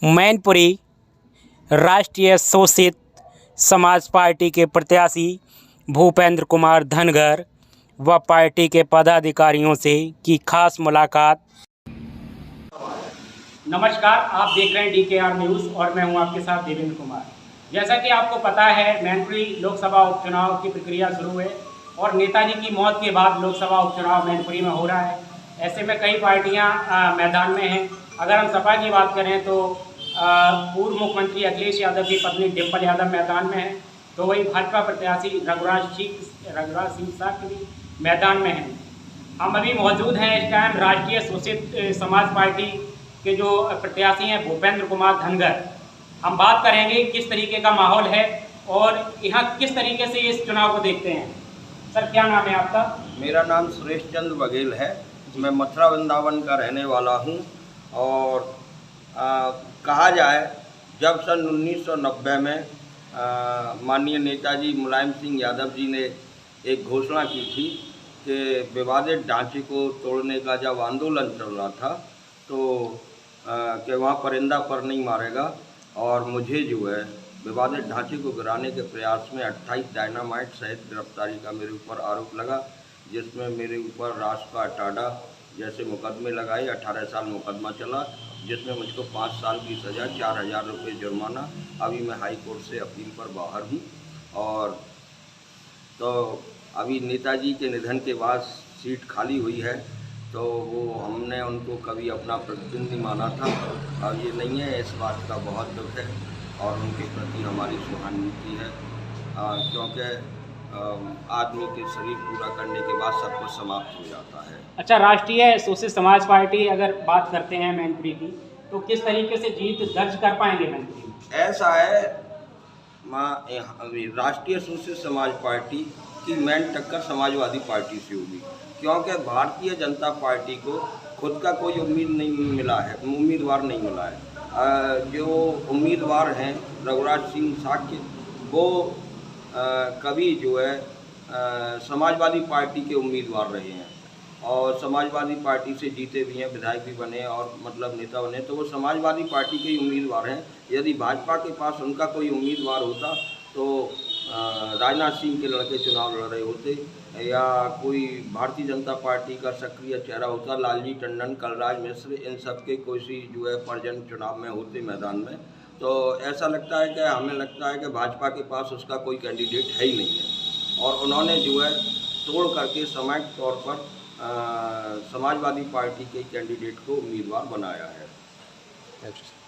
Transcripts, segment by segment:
मैनपुरी राष्ट्रीय शोषित समाज पार्टी के प्रत्याशी भूपेंद्र कुमार धनगर व पार्टी के पदाधिकारियों से की खास मुलाकात। नमस्कार, आप देख रहे हैं DKR न्यूज़ और मैं हूं आपके साथ देवेंद्र कुमार। जैसा कि आपको पता है, मैनपुरी लोकसभा उपचुनाव की प्रक्रिया शुरू है और नेताजी की मौत के बाद लोकसभा उपचुनाव मैनपुरी में हो रहा है। ऐसे में कई पार्टियां मैदान में हैं। अगर हम सपा की बात करें तो पूर्व मुख्यमंत्री अखिलेश यादव की पत्नी डिम्पल यादव मैदान में है, तो वही भाजपा प्रत्याशी रघुराज सिंह साक्य भी मैदान में हैं। हम अभी मौजूद हैं इस टाइम राष्ट्रीय शोषित समाज पार्टी के जो प्रत्याशी हैं भूपेंद्र कुमार धनगर। हम बात करेंगे किस तरीके का माहौल है और यहाँ किस तरीके से इस चुनाव को देखते हैं। सर, क्या नाम है आपका? मेरा नाम सुरेश चंद्र बघेल है। मैं मथुरा वृंदावन का रहने वाला हूँ और कहा जाए जब सन 1990 में माननीय नेताजी मुलायम सिंह यादव जी ने एक घोषणा की थी कि विवादित ढांचे को तोड़ने का जब आंदोलन चल रहा था तो कि वहाँ परिंदा पर नहीं मारेगा, और मुझे जो है विवादित ढांचे को गिराने के प्रयास में 28 डायनामाइट सहित गिरफ्तारी का मेरे ऊपर आरोप लगा, जिसमें मेरे ऊपर राष्ट्र टाडा जैसे मुकदमे लगाए। 18 साल मुकदमा चला, जिसमें मुझको 5 साल की सज़ा, 4000 रुपये जुर्माना। अभी मैं हाई कोर्ट से अपील पर बाहर हूँ। और तो अभी नेताजी के निधन के बाद सीट खाली हुई है, तो वो हमने उनको कभी अपना प्रतिनिधि माना था, अब ये नहीं है। इस बात का बहुत दुख है और उनके प्रति हमारी सहानुभूति है, क्योंकि आदमी के शरीर पूरा करने के बाद सब कुछ समाप्त हो जाता है। अच्छा, राष्ट्रीय शोषित समाज पार्टी अगर बात करते हैं मैनपुरी की, तो किस तरीके से जीत दर्ज कर पाएंगे मैनपुरी में? ऐसा है, राष्ट्रीय शोषित समाज पार्टी की मेन टक्कर समाजवादी पार्टी से होगी, क्योंकि भारतीय जनता पार्टी को खुद का कोई उम्मीदवार नहीं मिला है। जो उम्मीदवार हैं रघुराज सिंह साक्य, वो कभी जो है समाजवादी पार्टी के उम्मीदवार रहे हैं और समाजवादी पार्टी से जीते भी हैं, विधायक भी बने और मतलब नेता बने, तो वो समाजवादी पार्टी के ही उम्मीदवार हैं। यदि भाजपा के पास उनका कोई उम्मीदवार होता तो राजनाथ सिंह के लड़के चुनाव लड़ रहे होते, या कोई भारतीय जनता पार्टी का सक्रिय चेहरा होता, लालजी टंडन, कलराज मिश्र, इन सब के कोई जो है परजन चुनाव में होते मैदान में। तो ऐसा लगता है कि हमें लगता है कि भाजपा के पास उसका कोई कैंडिडेट है ही नहीं है, और उन्होंने जो है तोड़ करके सामूहिक तौर पर समाजवादी पार्टी के कैंडिडेट को उम्मीदवार बनाया है।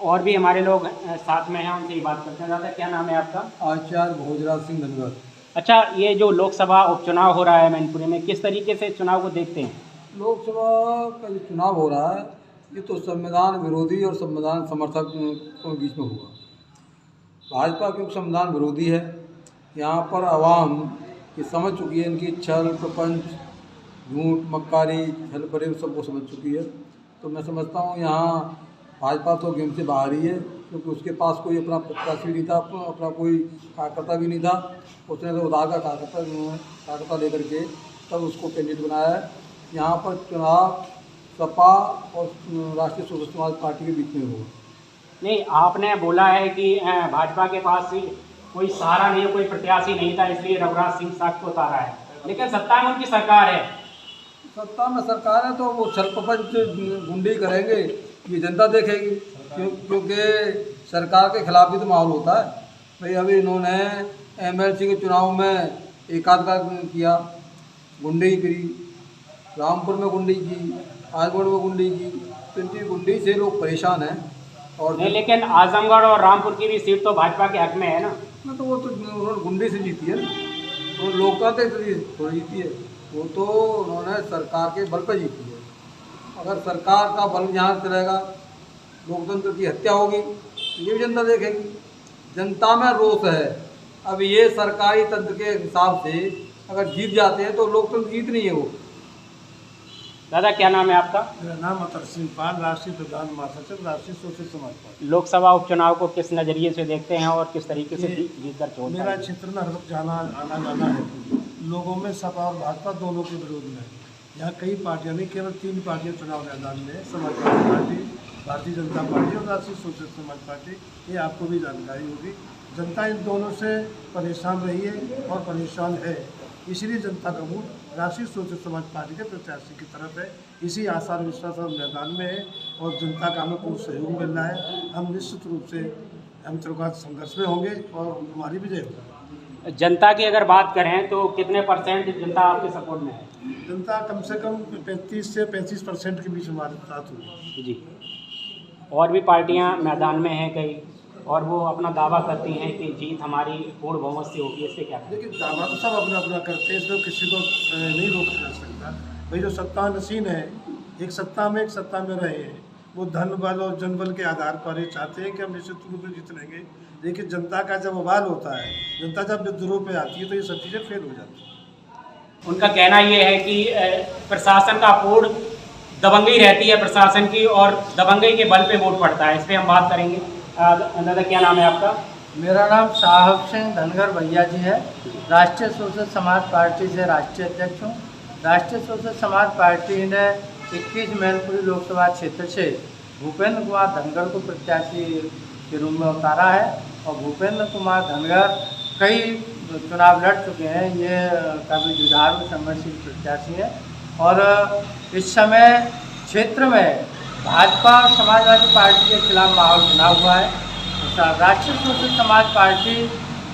और भी हमारे लोग साथ में हैं, उनसे ही बात करते हैं। दादा, क्या नाम है आपका? आचार्य भोजराज सिंह धनगर। अच्छा, ये जो लोकसभा उपचुनाव हो रहा है मैनपुरी में, किस तरीके से चुनाव को देखते हैं? लोकसभा का जो चुनाव हो रहा है, ये तो संविधान विरोधी और संविधान समर्थक के बीच में होगा। भाजपा क्योंकि संविधान विरोधी है, यहाँ पर आवाम ये समझ चुकी है, इनकी छल प्रपंच, झूठ, मक्कारी, छल फरेब सब वो समझ चुकी है। तो मैं समझता हूँ यहाँ भाजपा तो गेम से बाहर ही है, क्योंकि उसके पास कोई अपना प्रत्याशी नहीं था, अपना कोई कार्यकर्ता भी नहीं था। उसने तो उधार का कार्यकर्ता लेकर के तब उसको कैंडिडेट बनाया है। यहाँ पर चुनाव सपा और राष्ट्रीय शोषित समाज पार्टी के बीच में होगा। नहीं, आपने बोला है कि भाजपा के पास कोई सहारा नहीं है, कोई प्रत्याशी नहीं था, इसलिए रघुराज सिंह साक्य को उतारा है, लेकिन सत्ता में उनकी सरकार है। सत्ता में सरकार है तो वो छल प्रपंच गुंडी करेंगे, ये जनता देखेगी, क्योंकि सरकार के खिलाफ भी तो माहौल होता है भाई। अभी इन्होंने MLC के चुनाव में एकाध का किया, गुंडी करी, रामपुर में गुंडी की, आजमगढ़ में गुंडी की, तो इनकी गुंडी से लोग परेशान हैं। और नहीं, लेकिन आजमगढ़ और रामपुर की भी सीट तो भाजपा के हक में है ना। तो वो तो उन्होंने गुंडी से जीती है ना, तो लोकतांत्रिक थोड़ी जीती है, वो तो उन्होंने सरकार के बल पर जीती है। अगर सरकार का बल यहाँ चलेगा, लोकतंत्र की हत्या होगी, तो ये भी जनता देखेगी। जनता में रोष है। अब ये सरकारी तंत्र के हिसाब से अगर जीत जाते हैं तो लोकतंत्र जीत नहीं है वो। दादा, क्या नाम है आपका? मेरा नाम अतर सिंह पाल, राष्ट्रीय प्रधान महासचिव राष्ट्रीय शोषित समाज पार्टी। लोकसभा उपचुनाव को किस नज़रिए से देखते हैं और किस तरीके से जीत दर्ज होता है? मेरा क्षेत्र में हर वक्त आना जाना है, लोगों में सपा और भाजपा दोनों के विरोध में। यहाँ कई पार्टियां नहीं, केवल 3 पार्टियां चुनाव मैदान में, समाजवादी पार्टी, भारतीय जनता पार्टी और राष्ट्रीय सोशलिस्ट समाज पार्टी, ये आपको भी जानकारी होगी। जनता इन दोनों से परेशान रही है और परेशान है, इसलिए जनता का वोट राष्ट्रीय सोशलिस्ट समाज पार्टी के प्रत्याशी की तरफ है। इसी आशा और विश्वास और मैदान में है और जनता का हमें पूर्ण सहयोग मिल रहा है। हम निश्चित रूप से हम त्रिकाल संघर्ष में होंगे और हमारी विजय होगी। जनता की अगर बात करें तो कितने % जनता आपके सपोर्ट में है? जनता कम से कम 35 से 35% के बीच हमारे साथ हुई जी। और भी पार्टियां मैदान में हैं कई, और वो अपना दावा करती हैं कि जीत हमारी पूर्ण बहुमत से होगी, इस पर क्या कहें? देखिए, दावा तो सब अपना अपना करते हैं, इसमें किसी को नहीं रोका जा सकता। भाई जो सत्ता नशीन है, एक सत्ता में रहे हैं, वो धन बल और जनबल के आधार पर ही चाहते हैं कि हम निश्चित रूप से जीत लेंगे। लेकिन जनता का जब उबाल होता है, जनता जब विद्रोह पे आती है, तो ये सब चीज़ें फेल हो जाती हैं। उनका कहना ये है कि प्रशासन का पूर्ण दबंगई रहती है प्रशासन की, और दबंगई के बल पे वोट पड़ता है। इस पर हम बात करेंगे। दादा, क्या नाम है आपका? मेरा नाम साहब सिंह धनगर भैया जी है। राष्ट्रीय सोशलिस्ट समाज पार्टी से राष्ट्रीय अध्यक्ष हूँ। राष्ट्रीय सोशलिस्ट समाज पार्टी ने 21 मैनपुरी लोकसभा क्षेत्र से भूपेंद्र कुमार धनगर को प्रत्याशी के रूप में उतारा है, और भूपेंद्र कुमार धनगर कई चुनाव लड़ चुके हैं। ये काफ़ी जुझारू संघर्षशील प्रत्याशी हैं, और इस समय क्षेत्र में भाजपा और समाजवादी पार्टी के खिलाफ माहौल बना हुआ है। राष्ट्रीय सोशलिस्ट समाज पार्टी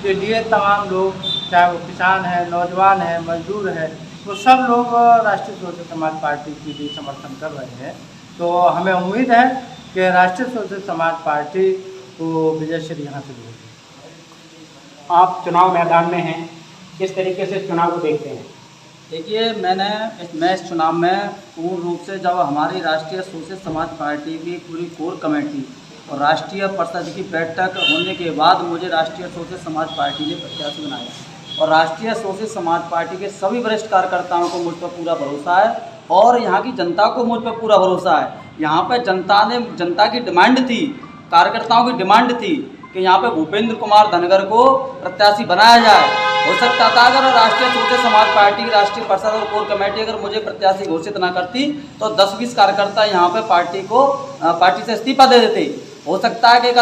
के लिए तमाम लोग, चाहे वो किसान हैं, नौजवान हैं, मजदूर हैं, वो सब लोग राष्ट्रीय सोशलिस्ट समाज पार्टी के लिए समर्थन कर रहे हैं। तो हमें उम्मीद है कि राष्ट्रीय सोशलिस्ट समाज पार्टी को विजयश्री हासिल होगी। आप चुनाव मैदान में हैं, किस तरीके से चुनाव को देखते हैं? देखिए, मैं इस चुनाव में पूर्ण रूप से, जब हमारी राष्ट्रीय सोशलिस्ट समाज पार्टी की पूरी कोर कमेटी और राष्ट्रीय परिषद की बैठक होने के बाद मुझे राष्ट्रीय सोशलिस्ट समाज पार्टी ने प्रत्याशी बनाया, और राष्ट्रीय सोशलिस्ट समाज पार्टी के सभी वरिष्ठ कार्यकर्ताओं को मुझ पर पूरा भरोसा है, और यहाँ की जनता को मुझ पर पूरा भरोसा है। यहाँ पर जनता की डिमांड थी, कार्यकर्ताओं की डिमांड थी कि यहाँ पे भूपेंद्र कुमार धनगर को प्रत्याशी बनाया जाए। हो सकता था अगर राष्ट्रीय सोशलिस्ट समाज पार्टी की राष्ट्रीय परिषद और कोर कमेटी अगर मुझे प्रत्याशी घोषित ना करती, तो 10-20 कार्यकर्ता यहाँ पे पार्टी से इस्तीफा दे देते। हो सकता है कि एक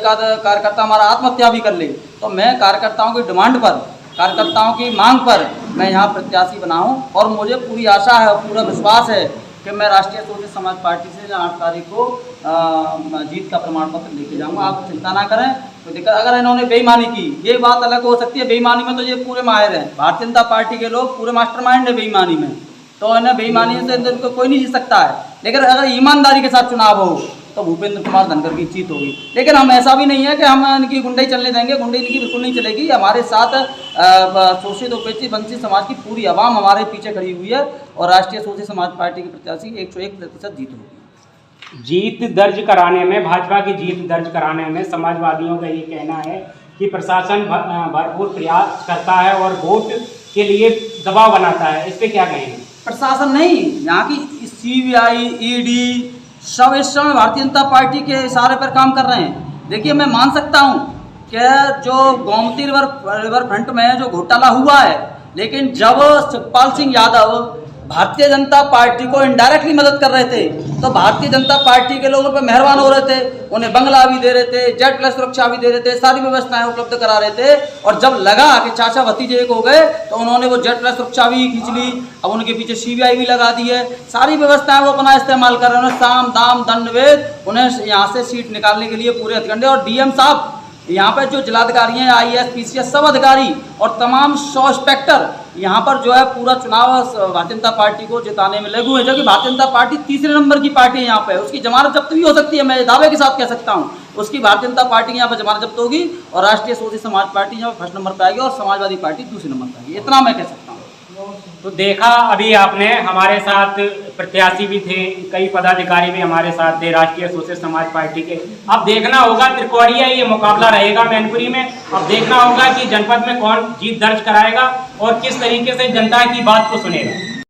आध कार्यकर्ता हमारा आत्महत्या भी कर ले। तो मैं कार्यकर्ताओं की डिमांड पर, कार्यकर्ताओं की मांग पर मैं यहाँ प्रत्याशी बना हूँ, और मुझे पूरी आशा है, पूरा विश्वास है कि मैं राष्ट्रीय सोशलिस्ट समाज पार्टी से 8 तारीख को जीत का प्रमाण पत्र लेके जाऊंगा। आप चिंता ना करें, तो दिक्कत अगर इन्होंने बेईमानी की, ये बात अलग हो सकती है। बेईमानी में तो ये पूरे माहिर हैं, भारतीय जनता पार्टी के लोग पूरे मास्टरमाइंड है बेईमानी में, तो इन्हें बेईमानी से इनको कोई नहीं जीत सकता है। लेकिन अगर ईमानदारी के साथ चुनाव हो तो भूपेंद्र कुमार धनगर की जीत होगी। लेकिन हम ऐसा भी नहीं है कि हम इनकी गुंडाई चलने देंगे, गुंडाई इनकी बिल्कुल नहीं चलेगी। हमारे साथ शोषित उपेक्षित वंचित समाज की पूरी आवाम हमारे पीछे खड़ी हुई है, और राष्ट्रीय सोशलिस्ट समाज पार्टी के प्रत्याशी 101% जीत होगी। जीत दर्ज कराने में, भाजपा की जीत दर्ज कराने में समाजवादियों का ये कहना है कि प्रशासन भरपूर प्रयास करता है और वोट के लिए दबाव बनाता है। इस पर क्या कहेंगे? प्रशासन नहीं, यहाँ की CBI, ED सब इस समय भारतीय जनता पार्टी के इशारे पर काम कर रहे हैं। देखिए, मैं मान सकता हूँ कि जो गोमती रिवर फ्रंट में जो घोटाला हुआ है, लेकिन जब शिवपाल सिंह यादव भारतीय जनता पार्टी को इनडायरेक्टली मदद कर रहे थे, तो भारतीय जनता पार्टी के लोगों पर मेहरबान हो रहे थे, उन्हें बंगला भी दे रहे थे, जेट प्लस सुरक्षा भी दे रहे थे, सारी व्यवस्थाएं उपलब्ध करा रहे थे। और जब लगा कि चाचा भतीजे एक हो गए, तो उन्होंने वो जेट प्लस सुरक्षा भी खींच ली। अब उनके पीछे CBI भी लगा दी है, सारी व्यवस्थाएं वो अपना इस्तेमाल कर रहे हैं। उन्हें साम दाम दंड भेद, उन्हें यहाँ से सीट निकालने के लिए पूरे हथकंडे। और DM साहब, यहाँ पर जो जिलाधिकारी हैं, IAS PCS सब अधिकारी और तमाम 100 इंस्पेक्टर यहाँ पर जो है पूरा चुनाव भारतीय जनता पार्टी को जिताने में लगे हुए हैं। जो कि भारतीय जनता पार्टी 3रे नंबर की पार्टी है यहाँ पे, उसकी जमानत जब्त भी हो सकती है, मैं दावे के साथ कह सकता हूँ। उसकी भारतीय जनता पार्टी की यहाँ पर जमानत जब्त होगी, और राष्ट्रीय सोशलिस्ट समाज पार्टी यहाँ पर 1st नंबर पर आएगी, और समाजवादी पार्टी 2रे नंबर पर आएगी। इतना मैं कह सकता हूँ। तो देखा अभी आपने, हमारे साथ प्रत्याशी भी थे, कई पदाधिकारी भी हमारे साथ थे राष्ट्रीय सोशलिस्ट समाज पार्टी के। अब देखना होगा, त्रिकोणीय ये मुकाबला रहेगा मैनपुरी में। अब देखना होगा कि जनपद में कौन जीत दर्ज कराएगा और किस तरीके से जनता की बात को सुनेगा।